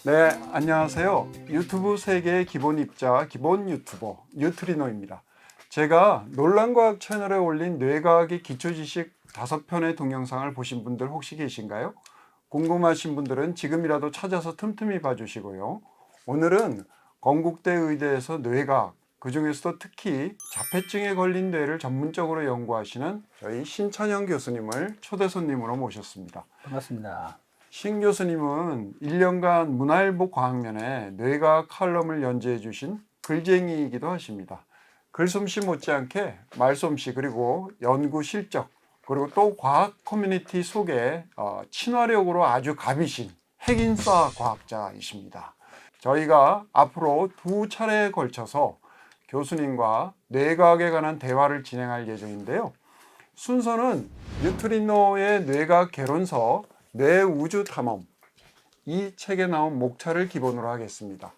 네, 안녕하세요. 유튜브 세계의 기본 입자, 기본 유튜버 뉴트리노입니다. 제가 논란과학 채널에 올린 뇌과학의 기초지식 5편의 동영상을 보신 분들 혹시 계신가요? 궁금하신 분들은 지금이라도 찾아서 틈틈이 봐주시고요. 오늘은 건국대 의대에서 뇌과학, 그중에서도 특히 자폐증에 걸린 뇌를 전문적으로 연구하시는 저희 신천영 교수님을 초대 손님으로 모셨습니다. 반갑습니다. 신 교수님은 1년간 문화일보 과학면에 뇌과학 칼럼을 연재해 주신 글쟁이이기도 하십니다. 글솜씨 못지않게 말솜씨 그리고 연구 실적 그리고 또 과학 커뮤니티 속에 친화력으로 아주 갑이신 핵인싸 과학자이십니다. 저희가 앞으로 2차례에 걸쳐서 교수님과 뇌과학에 관한 대화를 진행할 예정인데요. 순서는 뉴트리노의 뇌과학 개론서 뇌우주 탐험, 이 책에 나온 목차를 기본으로 하겠습니다.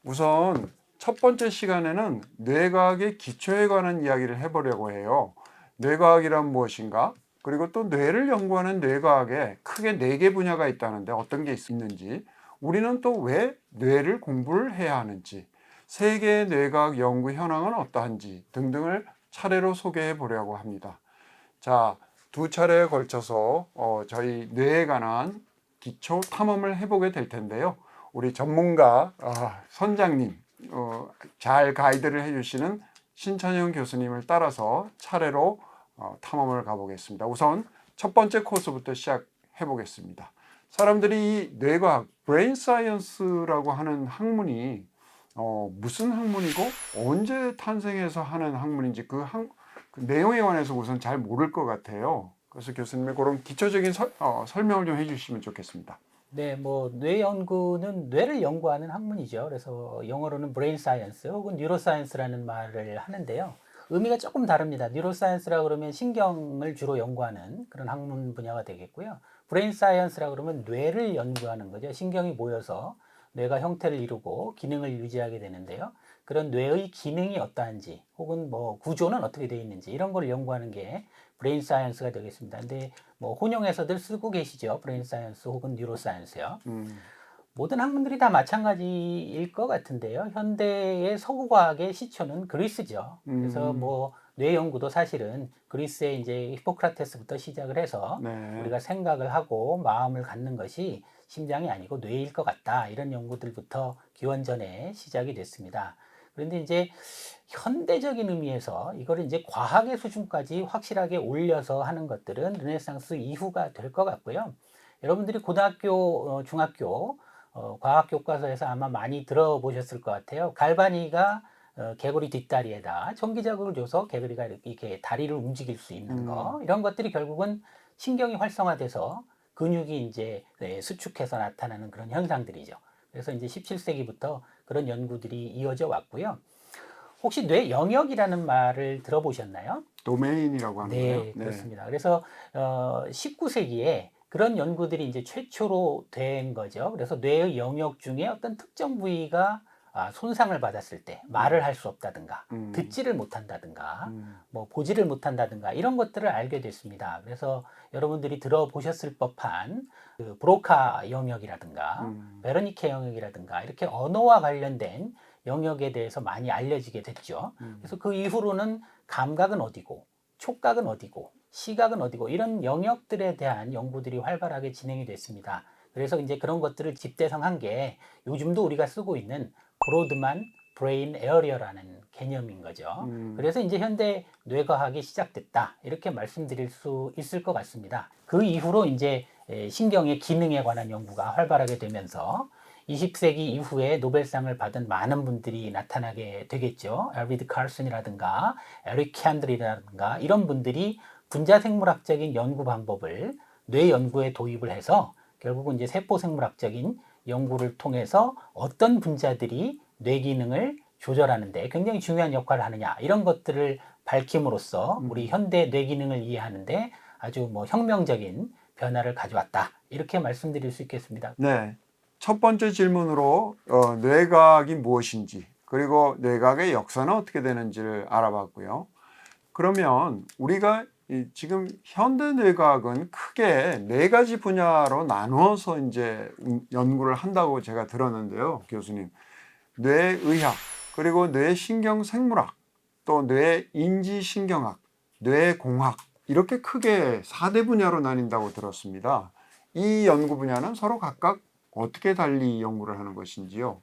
우선 첫 번째 시간에는 뇌과학의 기초에 관한 이야기를 해보려고 해요. 뇌과학이란 무엇인가? 그리고 또 뇌를 연구하는 뇌과학에 크게 4개 분야가 있다는데 어떤 게 있는지, 우리는 또 왜 뇌를 공부를 해야 하는지, 세계의 뇌과학 연구 현황은 어떠한지 등등을 차례로 소개해 보려고 합니다. 자, 2차례에 걸쳐서 저희 뇌에 관한 기초 탐험을 해보게 될 텐데요. 우리 전문가 선장님 잘 가이드를 해주시는 신천영 교수님을 따라서 차례로 탐험을 가보겠습니다. 우선 첫 번째 코스부터 시작해 보겠습니다. 사람들이 이 뇌과학, 브레인 사이언스라고 하는 학문이 무슨 학문이고 언제 탄생해서 하는 학문인지 그 내용에 관해서 우선 잘 모를 것 같아요. 그래서 교수님의 그런 기초적인 설명을 좀 해주시면 좋겠습니다. 네, 뇌 연구는 뇌를 연구하는 학문이죠. 그래서 영어로는 브레인 사이언스 혹은 뉴로 사이언스라는 말을 하는데요. 의미가 조금 다릅니다. 뉴로 사이언스라 그러면 신경을 주로 연구하는 그런 학문 분야가 되겠고요. 브레인 사이언스라 그러면 뇌를 연구하는 거죠. 신경이 모여서 뇌가 형태를 이루고 기능을 유지하게 되는데요. 그런 뇌의 기능이 어떠한지 혹은 구조는 어떻게 되어 있는지 이런 걸 연구하는 게 브레인 사이언스가 되겠습니다. 근데 혼용해서들 쓰고 계시죠. 브레인 사이언스 혹은 뉴로 사이언스요. 모든 학문들이 다 마찬가지일 것 같은데요. 현대의 서구과학의 시초는 그리스죠. 그래서 뇌 연구도 사실은 그리스의 이제 히포크라테스부터 시작을 해서 네. 우리가 생각을 하고 마음을 갖는 것이 심장이 아니고 뇌일 것 같다. 이런 연구들부터 기원전에 시작이 됐습니다. 그런데 이제 현대적인 의미에서 이거를 이제 과학의 수준까지 확실하게 올려서 하는 것들은 르네상스 이후가 될 것 같고요. 여러분들이 고등학교, 중학교 과학 교과서에서 아마 많이 들어보셨을 것 같아요. 갈바니가 개구리 뒷다리에다 전기자극을 줘서 개구리가 이렇게 다리를 움직일 수 있는 거, 이런 것들이 결국은 신경이 활성화돼서 근육이 이제 수축해서 나타나는 그런 현상들이죠. 그래서 이제 17세기부터 그런 연구들이 이어져 왔고요. 혹시 뇌 영역이라는 말을 들어보셨나요? 도메인이라고 하는 거예요. 네, 네. 그렇습니다. 그래서 19세기에 그런 연구들이 이제 최초로 된 거죠. 그래서 뇌의 영역 중에 어떤 특정 부위가 손상을 받았을 때 말을 할 수 없다든가 듣지를 못한다든가 보지를 못한다든가 이런 것들을 알게 됐습니다. 그래서 여러분들이 들어보셨을 법한 그 브로카 영역이라든가 베르니케 영역이라든가 이렇게 언어와 관련된 영역에 대해서 많이 알려지게 됐죠. 그래서 그 이후로는 감각은 어디고 촉각은 어디고 시각은 어디고 이런 영역들에 대한 연구들이 활발하게 진행이 됐습니다. 그래서 이제 그런 것들을 집대성한 게 요즘도 우리가 쓰고 있는 브로드만 브레인 에어리어라는 개념인 거죠. 그래서 이제 현대 뇌과학이 시작됐다 이렇게 말씀드릴 수 있을 것 같습니다. 그 이후로 이제 신경의 기능에 관한 연구가 활발하게 되면서 20세기 이후에 노벨상을 받은 많은 분들이 나타나게 되겠죠. 엘리드 칼슨이라든가 에릭 캔들이라든가 이런 분들이 분자생물학적인 연구 방법을 뇌 연구에 도입을 해서 결국은 이제 세포생물학적인 연구를 통해서 어떤 분자들이 뇌 기능을 조절하는데 굉장히 중요한 역할을 하느냐 이런 것들을 밝힘으로써 우리 현대 뇌 기능을 이해하는데 아주 혁명적인 변화를 가져왔다 이렇게 말씀드릴 수 있겠습니다. 네. 첫 번째 질문으로 뇌과학이 무엇인지 그리고 뇌과학의 역사는 어떻게 되는지를 알아봤고요. 그러면 우리가 지금 현대 뇌과학은 크게 네 가지 분야로 나누어서 이제 연구를 한다고 제가 들었는데요, 교수님. 뇌의학, 그리고 뇌신경생물학, 또 뇌인지신경학, 뇌공학 이렇게 크게 4대 분야로 나뉜다고 들었습니다. 이 연구 분야는 서로 각각 어떻게 달리 연구를 하는 것인지요?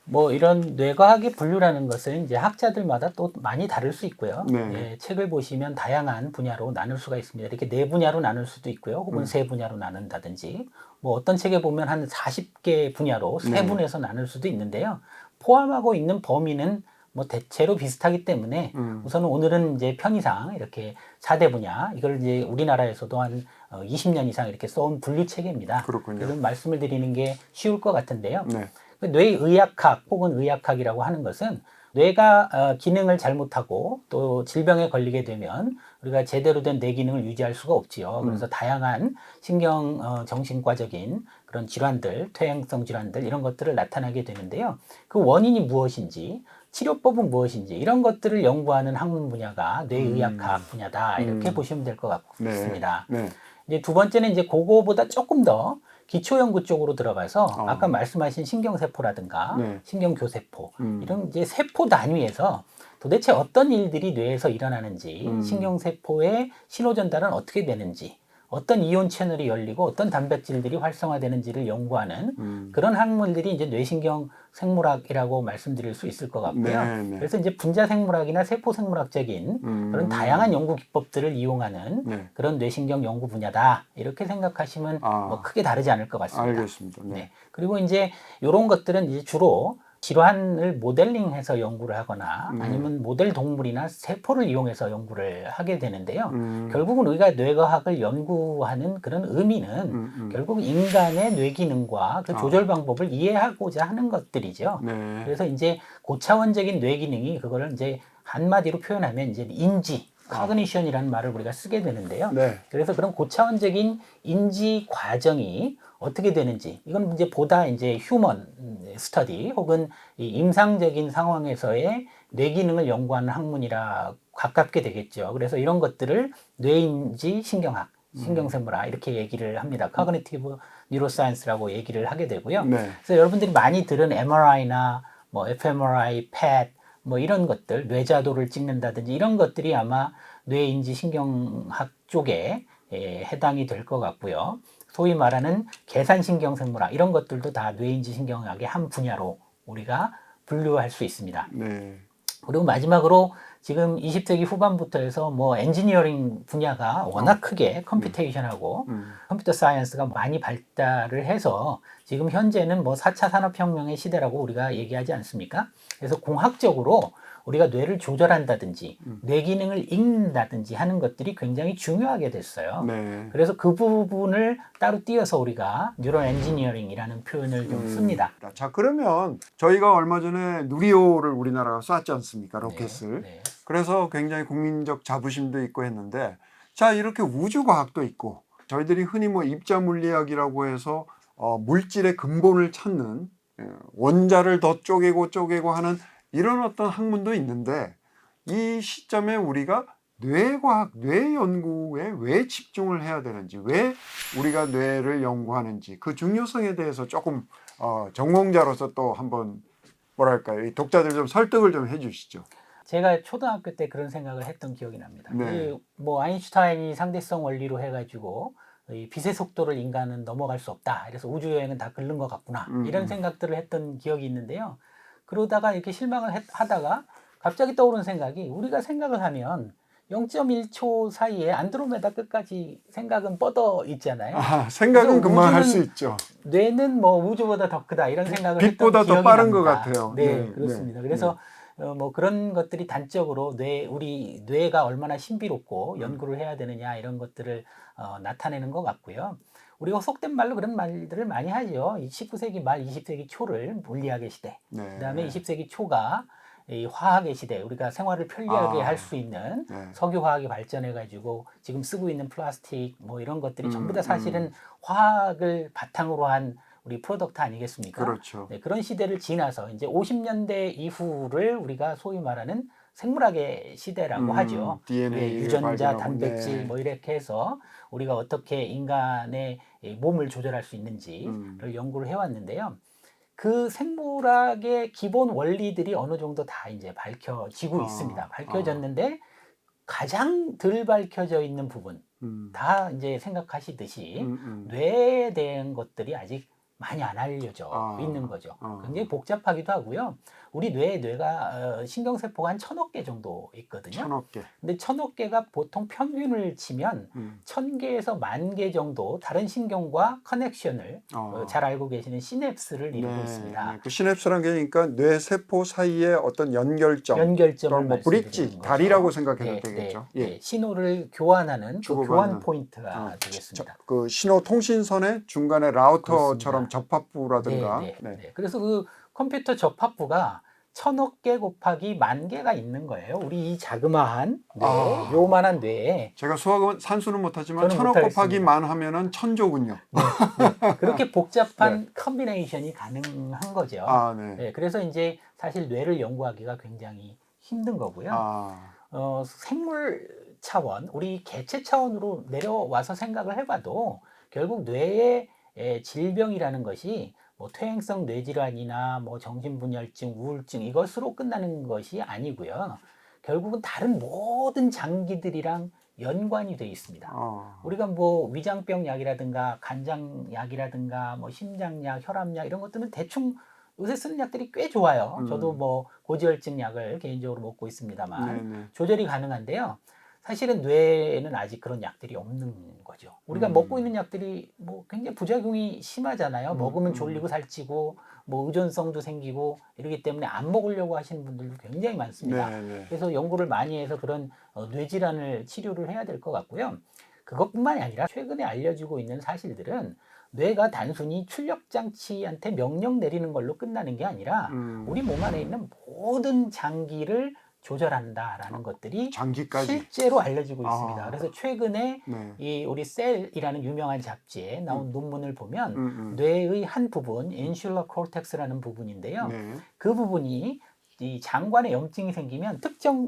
뭐 이런 뇌과학의 분류라는 것은 이제 학자들마다 또 많이 다를 수 있고요. 네. 예, 책을 보시면 다양한 분야로 나눌 수가 있습니다. 이렇게 네 분야로 나눌 수도 있고요. 혹은 세 분야로 나눈다든지. 뭐 어떤 책에 보면 한 40개 분야로 네. 세분해서 나눌 수도 있는데요. 포함하고 있는 범위는 뭐 대체로 비슷하기 때문에 우선은 오늘은 이제 편의상 이렇게 4대 분야, 이걸 이제 우리나라에서도 한 20년 이상 이렇게 써온 분류 체계입니다. 그렇군요. 그래서 말씀을 드리는 게 쉬울 것 같은데요. 네. 뇌의학학 혹은 의학학이라고 하는 것은 뇌가 기능을 잘못하고 또 질병에 걸리게 되면 우리가 제대로 된 뇌 기능을 유지할 수가 없지요. 그래서 다양한 신경 정신과적인 그런 질환들, 퇴행성 질환들 이런 것들을 나타나게 되는데요. 그 원인이 무엇인지, 치료법은 무엇인지 이런 것들을 연구하는 학문 분야가 뇌의학학 분야다 이렇게 보시면 될 것 같습니다. 네. 이제 두 번째는 이제 그거보다 조금 더 기초 연구 쪽으로 들어가서 어. 아까 말씀하신 신경세포라든가 네. 신경교세포 이런 이제 세포 단위에서 도대체 어떤 일들이 뇌에서 일어나는지 신경세포의 신호 전달은 어떻게 되는지 어떤 이온 채널이 열리고 어떤 단백질들이 활성화되는지를 연구하는 그런 학문들이 이제 뇌신경 생물학이라고 말씀드릴 수 있을 것 같고요. 네. 그래서 이제 분자 생물학이나 세포 생물학적인 그런 다양한 연구 기법들을 이용하는 네. 그런 뇌신경 연구 분야다. 이렇게 생각하시면 뭐 크게 다르지 않을 것 같습니다. 알겠습니다. 네. 네. 그리고 이제 이런 것들은 이제 주로 질환을 모델링해서 연구를 하거나 아니면 모델 동물이나 세포를 이용해서 연구를 하게 되는데요. 결국은 우리가 뇌과학을 연구하는 그런 의미는 결국 인간의 뇌 기능과 그 조절 방법을 이해하고자 하는 것들이죠. 네. 그래서 이제 고차원적인 뇌 기능이 그거를 이제 한마디로 표현하면 이제 인지, cognition이라는 말을 우리가 쓰게 되는데요. 네. 그래서 그런 고차원적인 인지 과정이 어떻게 되는지 이건 이제 보다 이제 휴먼 스터디 혹은 이 임상적인 상황에서의 뇌 기능을 연구하는 학문이라 가깝게 되겠죠. 그래서 이런 것들을 뇌인지 신경학, 신경생물학 이렇게 얘기를 합니다. Cognitive Neuroscience라고 얘기를 하게 되고요. 네. 그래서 여러분들이 많이 들은 MRI나 뭐 fMRI, PET 뭐 이런 것들, 뇌자도를 찍는다든지 이런 것들이 아마 뇌인지 신경학 쪽에 해당이 될 것 같고요. 소위 말하는 계산신경생물학 이런 것들도 다 뇌인지 신경학의 한 분야로 우리가 분류할 수 있습니다. 네. 그리고 마지막으로 지금 20세기 후반부터 해서 뭐 엔지니어링 분야가 워낙 크게 컴퓨테이션하고 컴퓨터 사이언스가 많이 발달을 해서 지금 현재는 뭐 4차 산업혁명의 시대라고 우리가 얘기하지 않습니까? 그래서 공학적으로 우리가 뇌를 조절한다든지 뇌 기능을 읽는다든지 하는 것들이 굉장히 중요하게 됐어요. 네. 그래서 그 부분을 따로 띄어서 우리가 뉴럴 엔지니어링이라는 표현을 좀 씁니다. 자, 그러면 저희가 얼마 전에 누리호를 우리나라가 쐈지 않습니까? 로켓을. 네. 그래서 굉장히 국민적 자부심도 있고 했는데, 자, 이렇게 우주과학도 있고, 저희들이 흔히 뭐 입자물리학이라고 해서 물질의 근본을 찾는 원자를 더 쪼개고 하는 이런 어떤 학문도 있는데, 이 시점에 우리가 뇌과학, 뇌 연구에 왜 집중을 해야 되는지, 왜 우리가 뇌를 연구하는지 그 중요성에 대해서 조금 전공자로서 또 한번 뭐랄까요, 이 독자들 좀 설득을 좀 해주시죠. 제가 초등학교 때 그런 생각을 했던 기억이 납니다. 네. 뭐 아인슈타인이 상대성 원리로 해가지고 이 빛의 속도를 인간은 넘어갈 수 없다. 그래서 우주 여행은 다 끓는 것 같구나. 이런 생각들을 했던 기억이 있는데요. 그러다가 이렇게 실망을 하다가 갑자기 떠오른 생각이 우리가 생각을 하면 0.1초 사이에 안드로메다 끝까지 생각은 뻗어 있잖아요. 생각은 그래서 금방 할 수 있죠. 뇌는 뭐 우주보다 더 크다 이런 생각을 빛보다 했던 기억이 더 빠른 납니다. 것 같아요. 네, 네, 그렇습니다. 네, 그래서 뭐 그런 것들이 단적으로 우리 뇌가 얼마나 신비롭고 연구를 해야 되느냐 이런 것들을 나타내는 것 같고요. 우리가 속된 말로 그런 말들을 많이 하죠. 19세기 말 20세기 초를 물리학의 시대, 네. 그다음에 20세기 초가 이 화학의 시대, 우리가 생활을 편리하게 할 수 있는 네. 석유화학이 발전해가지고 지금 쓰고 있는 플라스틱 뭐 이런 것들이 전부 다 사실은 화학을 바탕으로 한 우리 프로덕트 아니겠습니까? 그렇죠. 네, 그런 시대를 지나서 이제 50년대 이후를 우리가 소위 말하는 생물학의 시대라고 하죠. DNA 를 유전자, 발견하고, 단백질 네. 뭐 이렇게 해서 우리가 어떻게 인간의 이 몸을 조절할 수 있는지를 연구를 해왔는데요. 그 생물학의 기본 원리들이 어느 정도 다 이제 밝혀지고 있습니다. 밝혀졌는데 가장 덜 밝혀져 있는 부분, 다 이제 생각하시듯이 뇌에 대한 것들이 아직 많이 안 알려져 있는 거죠. 굉장히 복잡하기도 하고요. 우리 뇌가 신경세포가 한 1000억 개 정도 있거든요. 1000억 개. 근데 1000억 개가 보통 평균을 치면 1000개에서 10,000개 정도 다른 신경과 커넥션을 잘 알고 계시는 시냅스를 이루고 있습니다. 네. 그 시냅스란 게 그러니까 뇌 세포 사이의 어떤 연결점을 뭐 브릿지, 다리라고 생각해도 되겠죠. 예. 신호를 교환하는 그 주고받는. 교환 포인트가 되겠습니다. 그 신호 통신선의 중간에 라우터처럼 접합부라든가. 그래서 그 컴퓨터 접합부가 1000억 개 곱하기 10,000개가 있는 거예요. 우리 이 자그마한 뇌, 요만한 뇌에. 제가 수학은 산수는 못하지만 저는 1000억 곱하기 10,000 하면은 1000조군요. 그렇게 복잡한 컨비네이션이 가능한 거죠. 그래서 이제 사실 뇌를 연구하기가 굉장히 힘든 거고요. 생물 차원, 우리 개체 차원으로 내려와서 생각을 해봐도 결국 뇌의 질병이라는 것이 뭐 퇴행성 뇌질환이나 뭐 정신분열증, 우울증 이것으로 끝나는 것이 아니고요. 결국은 다른 모든 장기들이랑 연관이 돼 있습니다. 우리가 뭐 위장병 약이라든가 간장 약이라든가 뭐 심장약, 혈압약 이런 것들은 대충 요새 쓰는 약들이 꽤 좋아요. 저도 뭐 고지혈증 약을 개인적으로 먹고 있습니다만 조절이 가능한데요. 사실은 뇌에는 아직 그런 약들이 없는 거죠. 우리가 먹고 있는 약들이 뭐 굉장히 부작용이 심하잖아요. 먹으면 졸리고 살찌고 뭐 의존성도 생기고 이러기 때문에 안 먹으려고 하시는 분들도 굉장히 많습니다. 그래서 연구를 많이 해서 그런 뇌질환을 치료를 해야 될 것 같고요. 그것뿐만이 아니라 최근에 알려지고 있는 사실들은 뇌가 단순히 출력장치한테 명령 내리는 걸로 끝나는 게 아니라 우리 몸 안에 있는 모든 장기를 조절한다라는 것들이 장기까지 실제로 알려지고 있습니다. 그래서 최근에 이 우리 셀이라는 유명한 잡지에 나온 논문을 보면 뇌의 한 부분, 인슐라 콜텍스라는 부분인데요. 그 부분이 이 장관에 염증이 생기면 특정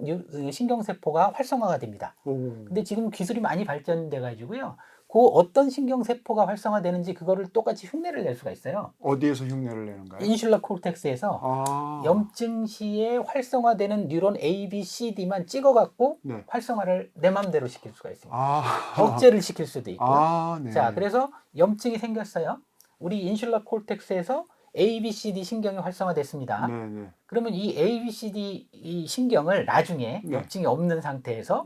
신경세포가 활성화가 됩니다. 근데 지금 기술이 많이 발전돼 가지고요. 그 어떤 신경세포가 활성화되는지 그거를 똑같이 흉내를 낼 수가 있어요. 어디에서 흉내를 내는가요? 인슐라 콜텍스에서 염증 시에 활성화되는 뉴런 A, B, C, D만 찍어갖고 활성화를 내 맘대로 시킬 수가 있습니다. 억제를 시킬 수도 있고. 자, 그래서 염증이 생겼어요. 우리 인슐라 콜텍스에서 A, B, C, D 신경이 활성화됐습니다. 그러면 이 A, B, C, D 이 신경을 나중에 염증이 없는 상태에서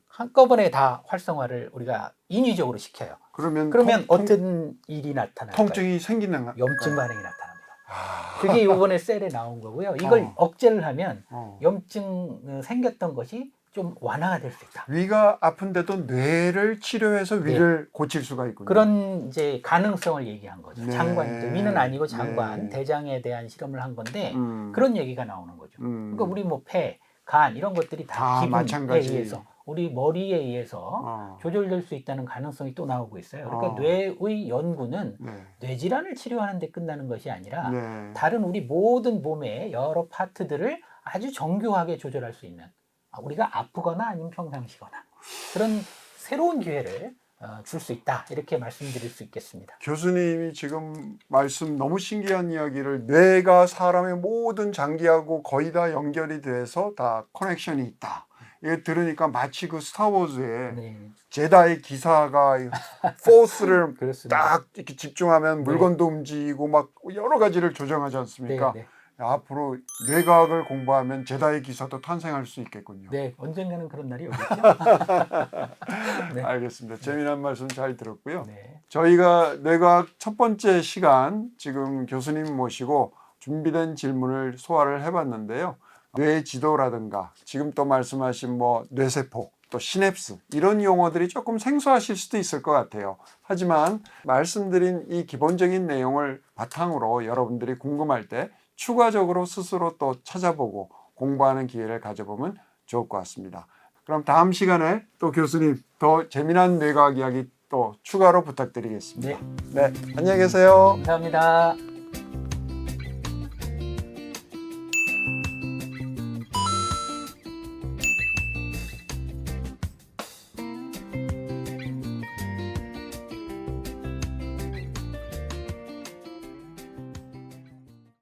한꺼번에 다 활성화를 우리가 인위적으로 시켜요. 그러면 어떤 일이 나타날까요? 통증이 생기는 염증 반응이 나타납니다. 그게 이번에 셀에 나온 거고요. 이걸 억제를 하면 염증 생겼던 것이 좀 완화가 될 수 있다. 위가 아픈데도 뇌를 치료해서 위를 고칠 수가 있군요. 그런 이제 가능성을 얘기한 거죠. 장관, 위는 아니고 장관, 대장에 대한 실험을 한 건데 그런 얘기가 나오는 거죠. 그러니까 우리 뭐 폐, 간 이런 것들이 다 기분에 의해서 우리 머리에 의해서 조절될 수 있다는 가능성이 또 나오고 있어요. 그러니까 뇌의 연구는 뇌질환을 치료하는 데 끝나는 것이 아니라 다른 우리 모든 몸의 여러 파트들을 아주 정교하게 조절할 수 있는 우리가 아프거나 아니면 평상시거나 그런 새로운 기회를 줄 수 있다 이렇게 말씀드릴 수 있겠습니다. 교수님이 지금 말씀 너무 신기한 이야기를 뇌가 사람의 모든 장기하고 거의 다 연결이 돼서 다 커넥션이 있다. 이게 들으니까 마치 그 스타워즈의 제다의 기사가 포스를 딱 이렇게 집중하면 물건도 움직이고 막 여러 가지를 조정하지 않습니까? 앞으로 뇌과학을 공부하면 제다의 기사도 탄생할 수 있겠군요. 언젠가는 그런 날이 오겠죠. 알겠습니다. 재미난 말씀 잘 들었고요. 저희가 뇌과학 첫 번째 시간 지금 교수님 모시고 준비된 질문을 소화를 해봤는데요. 뇌 지도라든가 지금 또 말씀하신 뭐 뇌세포 또 시냅스 이런 용어들이 조금 생소하실 수도 있을 것 같아요. 하지만 말씀드린 이 기본적인 내용을 바탕으로 여러분들이 궁금할 때 추가적으로 스스로 또 찾아보고 공부하는 기회를 가져보면 좋을 것 같습니다. 그럼 다음 시간에 또 교수님 더 재미난 뇌과학 이야기 또 추가로 부탁드리겠습니다. 안녕히 계세요. 감사합니다.